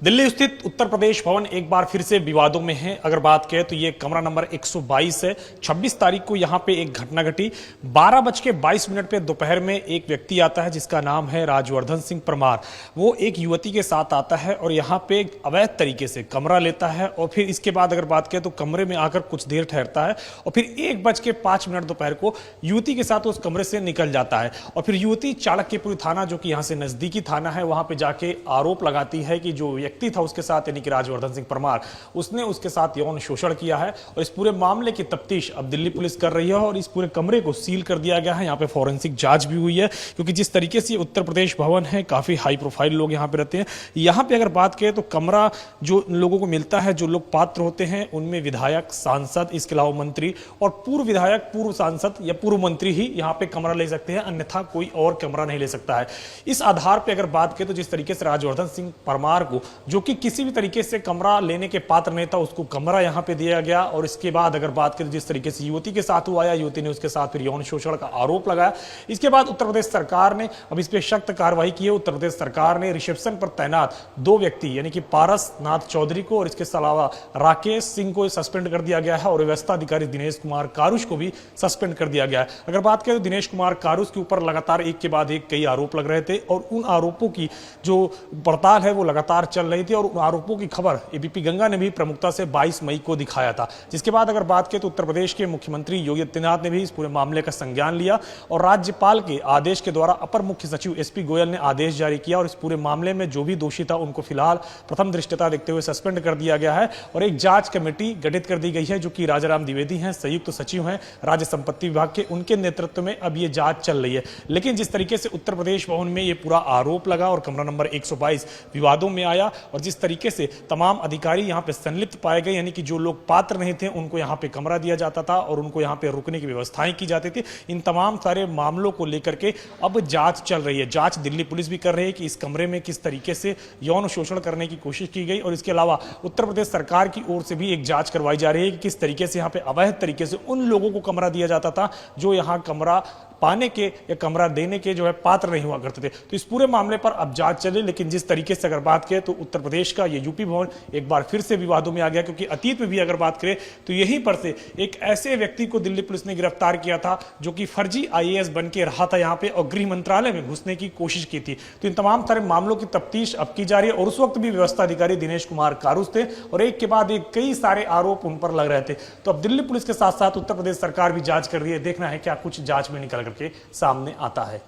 दिल्ली स्थित उत्तर प्रदेश भवन एक बार फिर से विवादों में है। अगर बात करें तो ये कमरा नंबर 122 है। 26 तारीख को यहाँ पे एक घटना घटी। 12:22 पे दोपहर में एक व्यक्ति आता है जिसका नाम है राजवर्धन सिंह परमार। वो एक युवती के साथ आता है और यहाँ पे अवैध तरीके से कमरा लेता है और फिर इसके बाद अगर बात करें तो कमरे में आकर कुछ देर ठहरता है और फिर 1:05 दोपहर को युवती के साथ उस कमरे से निकल जाता है। और फिर युवती चाणक्यपुर थाना, जो कि यहाँ से नजदीकी थाना है, वहां पे जाके आरोप लगाती है कि जो व्यक्ति था उसके साथ, यानी कि राजवर्धन सिंह परमार, उसने उसके साथ यौन शोषण किया है। और इस पूरे मामले की तफ्तीश अब दिल्ली पुलिस कर रही है और इस पूरे कमरे को सील कर दिया गया है। यहाँ पे फॉरेंसिक जांच भी हुई है, क्योंकि जिस तरीके से उत्तर प्रदेश भवन है, काफी हाई प्रोफाइल लोग यहाँ पे रहते हैं। यहाँ पे अगर बात करें तो कमरा जो लोगों को मिलता है, जो लोग पात्र होते हैं, उनमें विधायक, सांसद, इसके अलावा मंत्री और पूर्व विधायक, पूर्व सांसद या पूर्व मंत्री ही यहाँ पे कमरा ले सकते हैं, अन्यथा कोई और कमरा नहीं ले सकता है। इस आधार पर अगर बात करें तो जिस तरीके से राजवर्धन सिंह परमार को, जो कि किसी भी तरीके से कमरा लेने के पात्र नहीं था, उसको कमरा यहां पे दिया गया। और इसके बाद अगर बात करें जिस तरीके से युवती के साथ हुआ, या युवती ने उसके साथ फिर यौन शोषण का आरोप लगाया, इसके बाद उत्तर प्रदेश सरकार ने अब इस पे सख्त कार्रवाई की है। उत्तर प्रदेश सरकार ने रिसेप्शन पर तैनात 2 व्यक्ति, यानी कि पारस नाथ चौधरी को और इसके अलावा राकेश सिंह को सस्पेंड कर दिया गया है और व्यवस्था अधिकारी दिनेश कुमार कारुश को भी सस्पेंड कर दिया गया है। अगर बात करें तो दिनेश कुमार कारुश के ऊपर लगातार एक के बाद एक कई आरोप लग रहे थे और उन आरोपों की जो पड़ताल है वो लगातार चल रही थी और उन आरोपों की खबर एबीपी गंगा ने भी प्रमुखता से 22 मई को दिखाया था। जिसके बाद अगर बात करें तो उत्तर प्रदेश के मुख्यमंत्री योगी आदित्यनाथ ने भी इस पूरे मामले का संज्ञान लिया और राज्यपाल के आदेश के द्वारा अपर मुख्य सचिव एसपी गोयल ने आदेश जारी किया और इस पूरे मामले में जो भी दोषी था उनको फिलहाल प्रथम दृष्टता देखते हुए सस्पेंड कर दिया गया है और एक जांच कमेटी गठित कर दी गई है, जो कि राजाराम द्विवेदी हैं, संयुक्त सचिव हैं राज्य संपत्ति विभाग के, उनके नेतृत्व में अब ये जांच चल रही है। लेकिन जिस तरीके से उत्तर प्रदेश भवन में ये पूरा आरोप लगा और कमरा नंबर 122 विवादों में आया और जिस तरीके से तमाम अधिकारी यहाँ पे संलिप्त पाए गए, यानी कि जो लोग पात्र नहीं थे उनको यहाँ पे कमरा दिया जाता था और उनको यहाँ पे रुकने की व्यवस्थाएं की जाती थी, इन तमाम सारे मामलों को लेकर के अब जांच चल रही है। जांच दिल्ली पुलिस भी कर रही है कि इस कमरे में किस तरीके से यौन शोषण करने की कोशिश की गई और इसके अलावा उत्तर प्रदेश सरकार की ओर से भी एक जांच करवाई जा रही है कि किस तरीके से यहाँ पे अवैध तरीके से उन लोगों को कमरा दिया जाता था जो यहाँ कमरा पाने के या कमरा देने के जो है पात्र नहीं हुआ करते थे। तो इस पूरे मामले पर अब जांच चले। लेकिन जिस तरीके से अगर बात करें तो उत्तर प्रदेश का ये यूपी भवन एक बार फिर से विवादों में आ गया, क्योंकि अतीत में भी अगर बात करें तो यहीं पर से एक ऐसे व्यक्ति को दिल्ली पुलिस ने गिरफ्तार किया था जो कि फर्जी आईएएस बन के रहा था यहाँ पे और गृह मंत्रालय में घुसने की कोशिश की थी। तो इन तमाम सारे मामलों की तफ्तीश अब की जा रही है और उस वक्त भी व्यवस्था अधिकारी दिनेश कुमार कारुश थे और एक के बाद एक कई सारे आरोप उन पर लग रहे थे। तो अब दिल्ली पुलिस के साथ साथ उत्तर प्रदेश सरकार भी जांच कर रही है, देखना है क्या कुछ जांच में निकल करके सामने आता है।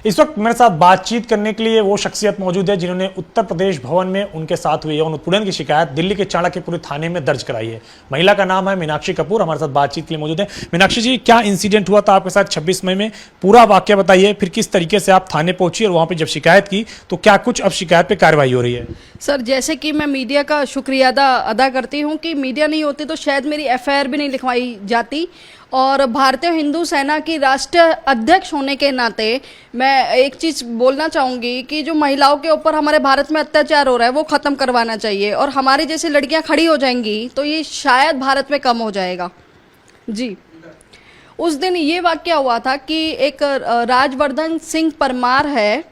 इस वक्त मेरे साथ बातचीत करने के लिए वो शख्सियत मौजूद है जिन्होंने उत्तर प्रदेश भवन में उनके साथ हुए यौन उत्पीड़न की शिकायत दिल्ली के चाणक्यपुर थाने में दर्ज कराई है। महिला का नाम है मीनाक्षी कपूर, हमारे साथ बातचीत के लिए मौजूद है। मीनाक्षी जी, क्या इंसिडेंट हुआ था आपके साथ 26 मई में? पूरा वाकया बताइए, फिर किस तरीके से आप थाने पहुंची और वहां पर जब शिकायत की तो क्या कुछ अब शिकायत पे कार्रवाई हो रही है? सर, जैसे कि मैं मीडिया का शुक्रिया अदा करती हूँ कि मीडिया नहीं होती तो शायद मेरी एफआईआर भी नहीं लिखवाई जाती। और भारतीय हिंदू सेना की राष्ट्रीय अध्यक्ष होने के नाते मैं एक चीज़ बोलना चाहूँगी कि जो महिलाओं के ऊपर हमारे भारत में अत्याचार हो रहा है वो ख़त्म करवाना चाहिए और हमारी जैसी लड़कियां खड़ी हो जाएंगी तो ये शायद भारत में कम हो जाएगा। जी, उस दिन ये वाकया हुआ था कि एक राजवर्धन सिंह परमार है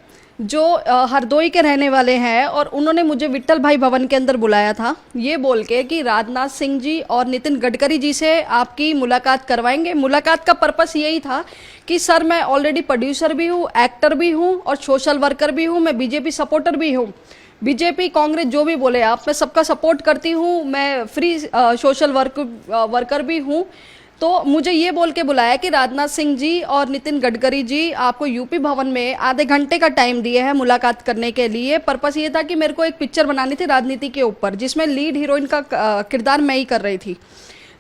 जो हरदोई के रहने वाले हैं और उन्होंने मुझे विट्ठल भाई भवन के अंदर बुलाया था ये बोल के कि राजनाथ सिंह जी और नितिन गडकरी जी से आपकी मुलाकात करवाएंगे। मुलाकात का पर्पस यही था कि सर, मैं ऑलरेडी प्रोड्यूसर भी हूँ, एक्टर भी हूँ और सोशल वर्कर भी हूँ, मैं बीजेपी सपोर्टर भी हूँ। बीजेपी कांग्रेस जो भी बोले आप, मैं सबका सपोर्ट करती हूँ, मैं फ्री सोशल वर्कर भी हूँ। तो मुझे ये बोल के बुलाया कि राजनाथ सिंह जी और नितिन गडकरी जी आपको यूपी भवन में आधे घंटे का टाइम दिए हैं मुलाकात करने के लिए। पर्पस ये था कि मेरे को एक पिक्चर बनानी थी राजनीति के ऊपर जिसमें लीड हीरोइन का किरदार मैं ही कर रही थी।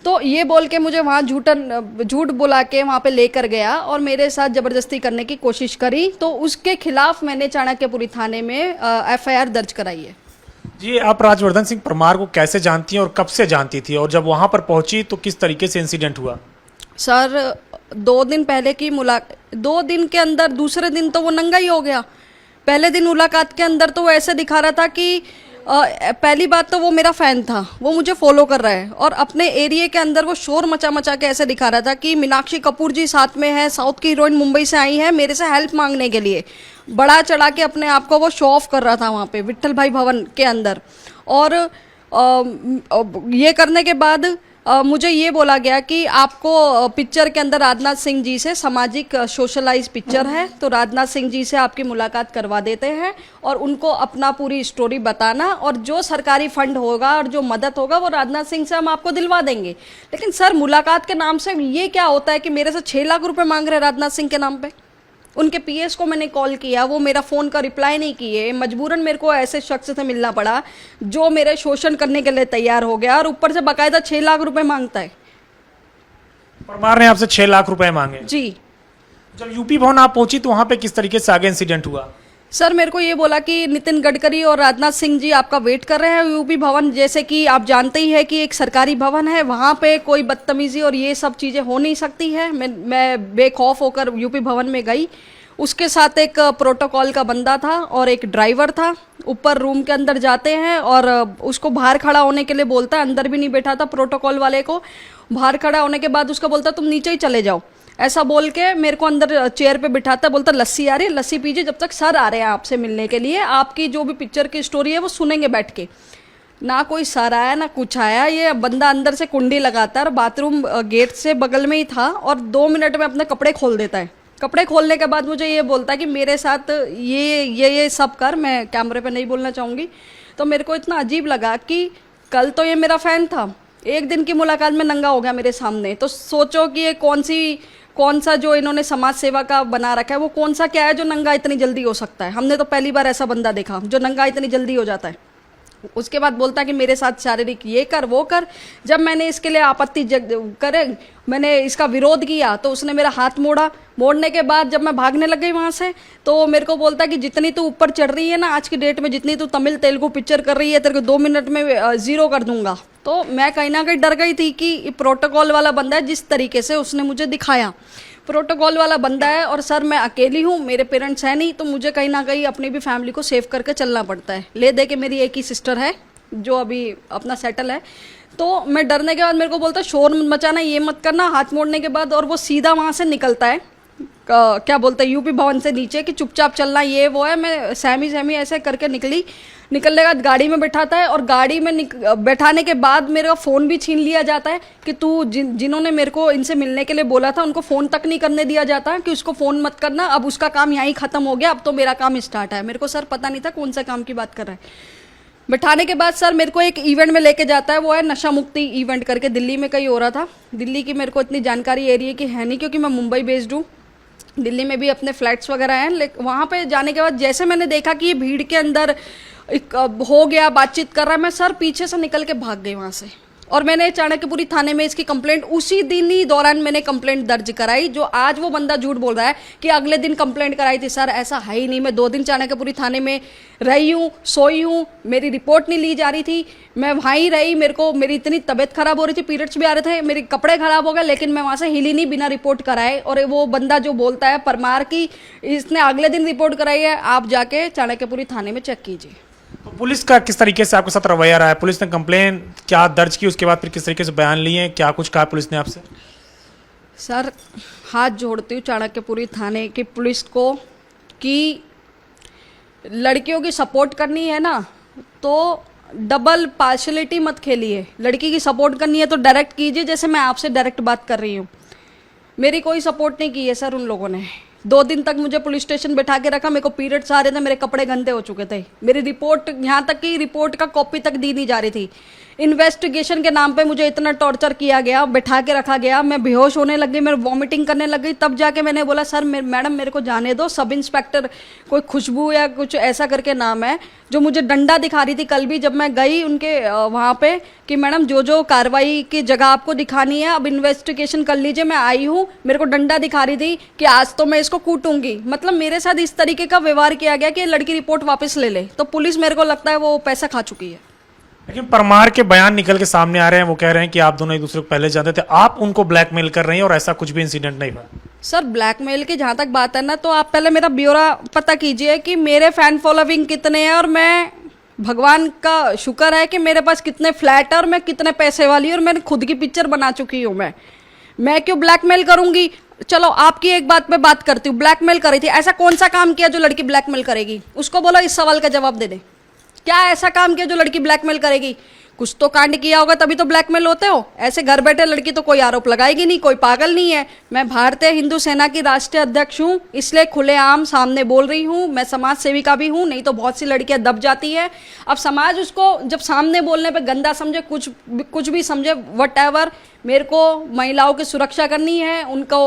तो ये बोल के मुझे वहाँ झूठ बुला के वहाँ पे लेकर गया और मेरे साथ ज़बरदस्ती करने की कोशिश करी। तो उसके खिलाफ मैंने चाणक्यपुरी थाने में एफआईआर दर्ज कराई है। जी, आप राजवर्धन सिंह परमार को कैसे जानती हैं और कब से जानती थी, और जब वहां पर पहुंची तो किस तरीके से इंसिडेंट हुआ? सर, 2 दिन पहले की 2 दिन के अंदर दूसरे दिन तो वो नंगा ही हो गया। पहले दिन मुलाकात के अंदर तो वो ऐसे दिखा रहा था कि पहली बात तो वो मेरा फ़ैन था, वो मुझे फॉलो कर रहा है और अपने एरिया के अंदर वो शोर मचा के ऐसे दिखा रहा था कि मीनाक्षी कपूर जी साथ में है, साउथ की हीरोइन मुंबई से आई है मेरे से हेल्प मांगने के लिए। बड़ा चढ़ा के अपने आप को वो शो ऑफ कर रहा था वहाँ पे विट्ठल भाई भवन के अंदर। और ये करने के बाद मुझे ये बोला गया कि आपको पिक्चर के अंदर राजनाथ सिंह जी से सामाजिक सोशलाइज पिक्चर है, तो राजनाथ सिंह जी से आपकी मुलाकात करवा देते हैं और उनको अपना पूरी स्टोरी बताना, और जो सरकारी फंड होगा और जो मदद होगा वो राजनाथ सिंह से हम आपको दिलवा देंगे। लेकिन सर, मुलाकात के नाम से ये क्या होता है कि मेरे से 6 लाख रुपए मांग रहे हैं राजनाथ सिंह के नाम पे। उनके पीएस को मैंने कॉल किया, वो मेरा फ़ोन का रिप्लाई नहीं किए, मजबूरन मेरे को ऐसे शख्स से मिलना पड़ा जो मेरे शोषण करने के लिए तैयार हो गया और ऊपर से बाकायदा 6 लाख रुपए मांगता है। परमार ने आपसे 6 लाख रुपए मांगे। जी जब यूपी भवन आप पहुंची तो वहां पे किस तरीके से आगे इंसिडेंट हुआ? सर, मेरे को ये बोला कि नितिन गडकरी और राजनाथ सिंह जी आपका वेट कर रहे हैं यूपी भवन। जैसे कि आप जानते ही है कि एक सरकारी भवन है, वहाँ पे कोई बदतमीजी और ये सब चीज़ें हो नहीं सकती है। मैं बेखौफ होकर यूपी भवन में गई। उसके साथ एक प्रोटोकॉल का बंदा था और एक ड्राइवर था। ऊपर रूम के अंदर जाते हैं और उसको बाहर खड़ा होने के लिए बोलता है, अंदर भी नहीं बैठा था प्रोटोकॉल वाले को। बाहर खड़ा होने के बाद उसको बोलता तुम नीचे ही चले जाओ, ऐसा बोल के मेरे को अंदर चेयर पे बिठाता, बोलता लस्सी आ रही है, लस्सी पीजिए, जब तक सर आ रहे हैं आपसे मिलने के लिए, आपकी जो भी पिक्चर की स्टोरी है वो सुनेंगे बैठ के। ना कोई सर आया ना कुछ आया। ये बंदा अंदर से कुंडी लगाता है और बाथरूम गेट से बगल में ही था और 2 मिनट में अपने कपड़े खोल देता है। कपड़े खोलने के बाद मुझे ये बोलता है कि मेरे साथ ये सब कर, मैं कैमरे पे नहीं बोलना चाहूँगी। तो मेरे को इतना अजीब लगा कि कल तो ये मेरा फ़ैन था, एक दिन की मुलाकात में नंगा हो गया मेरे सामने। तो सोचो कि ये कौन सा जो इन्होंने समाज सेवा का बना रखा है, वो कौन सा क्या है जो नंगा इतनी जल्दी हो सकता है। हमने तो पहली बार ऐसा बंदा देखा जो नंगा इतनी जल्दी हो जाता है। उसके बाद बोलता है कि मेरे साथ शारीरिक ये कर वो कर। जब मैंने इसके लिए आपत्ति करे, मैंने इसका विरोध किया तो उसने मेरा हाथ मोड़ा। मोड़ने के बाद जब मैं भागने लग गई वहाँ से, तो मेरे को बोलता है कि जितनी तू ऊपर चढ़ रही है ना आज की डेट में, जितनी तू तमिल तेलुगु पिक्चर कर रही है, तेरे को 2 मिनट में 0 कर दूंगा। तो मैं कहीं ना कहीं डर गई थी कि प्रोटोकॉल वाला बंदा है, जिस तरीके से उसने मुझे दिखाया प्रोटोकॉल वाला बंदा है। और सर, मैं अकेली हूँ, मेरे पेरेंट्स हैं नहीं, तो मुझे कहीं ना कहीं अपनी भी फैमिली को सेव करके चलना पड़ता है। ले दे के मेरी एक ही सिस्टर है जो अभी अपना सेटल है। तो मैं डरने के बाद मेरे को बोलता शोर मत मचाना, ये मत करना। हाथ मोड़ने के बाद और वो सीधा वहाँ से निकलता है, क्या बोलते हैं, यूपी भवन से नीचे, कि चुपचाप चलना ये वो है। मैं सहमी ऐसे करके निकलने के बाद गाड़ी में बैठाता है और गाड़ी में बैठाने के बाद मेरा फ़ोन भी छीन लिया जाता है कि तू जिन्होंने मेरे को इनसे मिलने के लिए बोला था उनको फ़ोन तक नहीं करने दिया जाता कि उसको फ़ोन मत करना, अब उसका काम यहीं ख़त्म हो गया, अब तो मेरा काम स्टार्ट है। मेरे को सर पता नहीं था कौन सा काम की बात कर रहा है। बैठाने के बाद सर मेरे को एक इवेंट में लेके जाता है, वो है नशा मुक्ति इवेंट करके, दिल्ली में कहीं हो रहा था। दिल्ली की मेरे को इतनी जानकारी एरिया की है नहीं क्योंकि मैं मुंबई बेस्ड हूँ। दिल्ली में भी अपने फ्लैट्स वगैरह हैं, लेकिन वहाँ पे जाने के बाद जैसे मैंने देखा कि ये भीड़ के अंदर हो गया, बातचीत कर रहा है, मैं सर पीछे से निकल के भाग गई वहाँ से। और मैंने चाणक्यपुरी थाने में इसकी कंप्लेंट उसी दिन ही दौरान मैंने कंप्लेंट दर्ज कराई। जो आज वो बंदा झूठ बोल रहा है कि अगले दिन कंप्लेंट कराई थी, सर ऐसा है ही नहीं। मैं 2 दिन चाणक्यपुरी थाने में रही हूँ, सोई हूँ, मेरी रिपोर्ट नहीं ली जा रही थी, मैं वहाँ ही रही। मेरी इतनी तबीयत खराब हो रही थी, पीरियड्स भी आ रहे थे, मेरे कपड़े खराब हो गए, लेकिन मैं वहाँ से हिली नहीं बिना रिपोर्ट कराए। और वो बंदा जो बोलता है परमार की, इसने अगले दिन रिपोर्ट कराई है। आप जाके चाणक्यपुरी थाने में चेक कीजिए। तो पुलिस का किस तरीके से आपके साथ रवैया रहा है? पुलिस ने कंप्लेन क्या दर्ज की, उसके बाद फिर किस तरीके से बयान लिए, क्या कुछ कहा पुलिस ने आपसे? सर, हाथ जोड़ती हूँ चाणक्यपुरी थाने की पुलिस को कि लड़कियों की सपोर्ट करनी है ना तो डबल पार्शलिटी मत खेलिए। लड़की की सपोर्ट करनी है तो डायरेक्ट कीजिए, जैसे मैं आपसे डायरेक्ट बात कर रही हूँ। मेरी कोई सपोर्ट नहीं की है सर उन लोगों ने। 2 दिन तक मुझे पुलिस स्टेशन बैठा के रखा, मेरे को पीरियड्स आ रहे थे, मेरे कपड़े गंदे हो चुके थे, मेरी रिपोर्ट यहाँ तक कि रिपोर्ट का कॉपी तक दी नहीं जा रही थी। इन्वेस्टिगेशन के नाम पे मुझे इतना टॉर्चर किया गया, बैठा के रखा गया, मैं बेहोश होने लग गई, मैं वॉमिटिंग करने लग गई। तब जाके मैंने बोला सर मैडम मेरे को जाने दो। सब इंस्पेक्टर कोई खुशबू या कुछ ऐसा करके नाम है, जो मुझे डंडा दिखा रही थी कल भी जब मैं गई उनके वहाँ पे, कि मैडम जो कार्रवाई की जगह आपको दिखानी है अब इन्वेस्टिगेशन कर लीजिए, मैं आई हूँ। मेरे को डंडा दिखा रही थी कि आज तो मैं इसको कूटूंगी। मतलब मेरे साथ इस तरीके का व्यवहार किया गया कि लड़की रिपोर्ट वापस ले ले। तो पुलिस मेरे को लगता है वो पैसा खा चुकी है। लेकिन परमार के बयान निकल के सामने आ रहे हैं, वो कह रहे हैं कि आप दोनों एक दूसरे को पहले जानते थे, आप उनको ब्लैकमेल कर रही हैं और ऐसा कुछ भी इंसिडेंट नहीं हुआ। सर ब्लैकमेल की जहाँ तक बात है ना, तो आप पहले मेरा ब्यौरा पता कीजिए कि मेरे फैन फॉलोइंग कितने हैं, और मैं भगवान का शुक्र है कि मेरे पास कितने फ्लैट है और मैं कितने पैसे वाली हूँ, और मैंने खुद की पिक्चर बना चुकी हूँ। मैं क्यों ब्लैकमेल करूंगी? चलो आपकी एक बात पे बात करती हूँ। ब्लैकमेल कर रही थी, ऐसा कौन सा काम किया जो लड़की ब्लैकमेल करेगी? उसको बोलो इस सवाल का जवाब दे दे। क्या ऐसा काम किया जो लड़की ब्लैकमेल करेगी? कुछ तो कांड किया होगा तभी तो ब्लैकमेल होते हो। ऐसे घर बैठे लड़की तो कोई आरोप लगाएगी नहीं, कोई पागल नहीं है। मैं भारतीय हिंदू सेना की राष्ट्रीय अध्यक्ष हूँ, इसलिए खुलेआम सामने बोल रही हूँ। मैं समाज सेविका भी हूँ, नहीं तो बहुत सी लड़कियां दब जाती है। अब समाज उसको जब सामने बोलने पे गंदा समझे, कुछ भी समझे, वट, मेरे को महिलाओं की सुरक्षा करनी है, उनको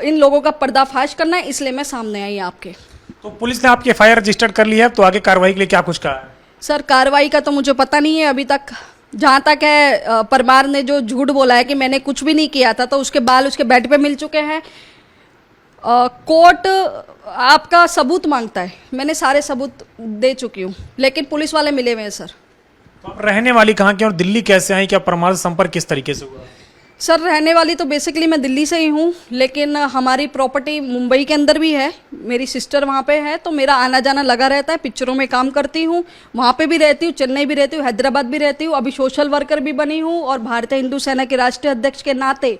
इन लोगों का पर्दाफाश करना है, इसलिए मैं सामने आई आपके। तो पुलिस ने आपकी एफआईआर रजिस्टर्ड कर ली है, तो आगे कार्रवाई के लिए क्या कुछ कहा है? सर कार्रवाई का तो मुझे पता नहीं है अभी तक। जहाँ तक है परमार ने जो झूठ बोला है कि मैंने कुछ भी नहीं किया था, तो उसके बाल उसके बेड पे मिल चुके हैं। कोर्ट आपका सबूत मांगता है, मैंने सारे सबूत दे चुकी हूँ, लेकिन पुलिस वाले मिले हुए हैं सर। तो आप रहने वाली कहाँ की और दिल्ली कैसे आई? क्या परमार से संपर्क किस तरीके से हुआ? सर रहने वाली तो बेसिकली मैं दिल्ली से ही हूँ, लेकिन हमारी प्रॉपर्टी मुंबई के अंदर भी है, मेरी सिस्टर वहाँ पे है, तो मेरा आना जाना लगा रहता है। पिक्चरों में काम करती हूँ, वहाँ पे भी रहती हूँ, चेन्नई भी रहती हूँ, हैदराबाद भी रहती हूँ, अभी सोशल वर्कर भी बनी हूँ, और भारतीय हिंदू सेना के राष्ट्रीय अध्यक्ष के नाते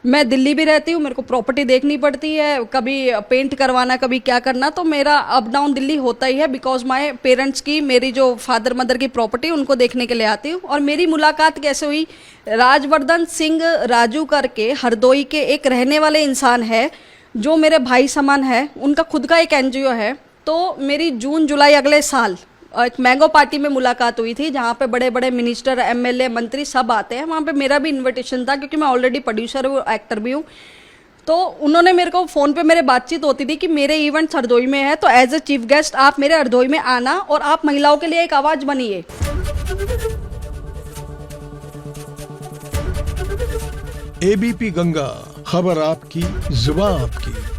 मैं दिल्ली भी रहती हूँ। मेरे को प्रॉपर्टी देखनी पड़ती है, कभी पेंट करवाना, कभी क्या करना, तो मेरा अप डाउन दिल्ली होता ही है। बिकॉज माय पेरेंट्स की, मेरी जो फादर मदर की प्रॉपर्टी, उनको देखने के लिए आती हूँ। और मेरी मुलाकात कैसे हुई? राजवर्धन सिंह राजू करके हरदोई के एक रहने वाले इंसान है, जो मेरे भाई समान है, उनका खुद का एक एनजीओ है। तो मेरी जून जुलाई अगले साल एक मैंगो पार्टी में मुलाकात हुई थी, जहाँ पे बड़े बड़े मिनिस्टर, एमएलए, मंत्री सब आते हैं। वहाँ पे मेरा भी इनविटेशन था, क्योंकि मैं ऑलरेडी प्रोड्यूसर हूँ, एक्टर भी हूँ। तो उन्होंने मेरे को फ़ोन पे मेरे बातचीत होती थी कि मेरे इवेंट हरदोई में है, तो एज ए चीफ गेस्ट आप मेरे हरदोई में आना और आप महिलाओं के लिए एक आवाज़ बनिए। एबीपी गंगा, खबर आपकी, जुबान आपकी।